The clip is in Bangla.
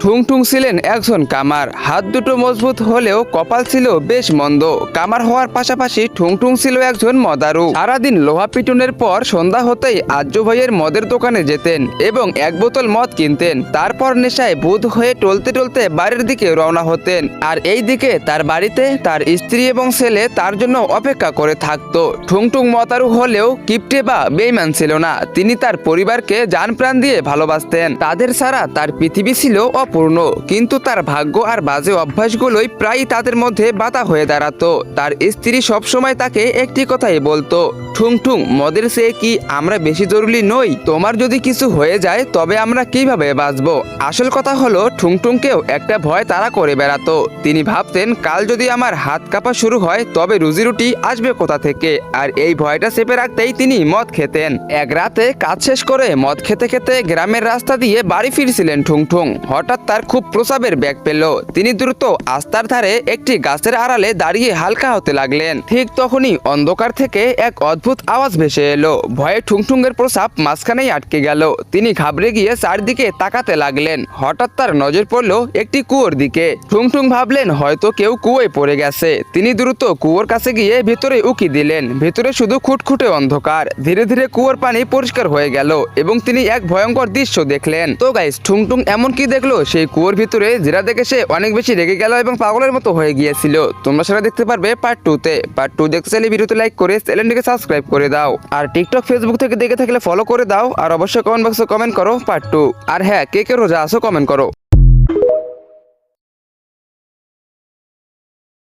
ঠুংঠুং ছিলেন একজন কামার। হাত দুটো মজবুত হলেও কপাল ছিল বেশ মন্দ। কামার হওয়ার পাশাপাশি ঠুংঠুং ছিল একজন মদারু। সারাদিন লোহা পিটুনের পর সন্ধ্যা হতেই আজ্জু ভাইয়ের মদের দোকানে যেতেন এবং এক বোতল মদ কিনতেন। তারপর নেশায় বুধ হয়ে টলতে টলতে বাড়ির দিকে রওনা হতেন। আর এই দিকে তার বাড়িতে তার স্ত্রী এবং ছেলে তার জন্য অপেক্ষা করে থাকতো। ঠুংঠুং মদারু হলেও কিপটে বা বেইমান ছিল না। তিনি তার পরিবারকে জান প্রাণ দিয়ে ভালোবাসতেন। তাদের ছাড়া তার পৃথিবী ছিল অপূর্ণ। কিন্তু তার ভাগ্য আর বাজে অভ্যাসগুলোই প্রায় তাদের মধ্যে বাধা হয়ে দাঁড়াতো। তার স্ত্রী সবসময় তাকে একটি কথাই বলতো, ঠুংঠুং, মদের চেয়ে কি আমরা বেশি জরুরি নই? তোমার যদি কিছু হয়ে যায় তবে আমরা কিভাবে বাঁচবো? আসল কথা হলো ঠুংঠুংকেও একটা ভয় তাড়া করে বেড়াতো। তিনি ভাবতেন, কাল যদি আমার হাত কাঁপা শুরু হয় তবে রুজিরুটি আসবে কোথা থেকে? আর এই ভয়টা চেপে রাখতেই তিনি মদ খেতেন। এক রাতে কাজ শেষ করে মদ খেতে খেতে গ্রামের রাস্তা দিয়ে বাড়ি ফিরছিলেন ঠুংঠুং। হঠাৎ তার খুব প্রসাবের ব্যাগ পেল। তিনি দ্রুত আস্তার ধারে একটি গাছের আড়ালে দাঁড়িয়ে হালকা হতে লাগলেন। ঠিক তখনই অন্ধকার থেকে এক অদ্ভুত আওয়াজ ভেসে এলো। ভয়ে ঠুংঠুংয়ের প্রসাব মাঝখানেই আটকে গেল। তিনি ঘাবড়ে গিয়ে চারদিকে তাকাতে লাগলেন। হঠাৎ তার নজর পড়ল একটি কুয়োর দিকে। ঠুংঠুং ভাবলেন হয়তো কেউ কুয়োয় পড়ে গেছে। তিনি দ্রুত কুয়োর কাছে গিয়ে ভেতরে উকি দিলেন। ভেতরে শুধু খুটখুটে অন্ধকার। ধীরে ধীরে কুয়োর পানি পরিষ্কার হয়ে গেল এবং তিনি এক ভয়ঙ্কর দৃশ্য দেখলেন। তো গাইস, ঠুংঠুং এমন কি দেখলো সেই কুয়োর ভিতরে, যেটা দেখে সে অনেক বেশি রেগে গেল এবং পাগলের মতো হয়ে গিয়েছিল। তোমরা সেটা দেখতে পারবে পার্ট 2 তে। পার্ট 2 দেখতে চাইলে ভিডিওতে লাইক করে চ্যানেলটিকে সাবস্ক্রাইব করে দাও। আর টিকটক ফেসবুক থেকে দেখে থাকলে ফলো করে দাও। আর অবশ্যই কমেন্ট বক্সে কমেন্ট করো পার্ট 2। আর হ্যাঁ, কে কে রোজা আছো কমেন্ট করো।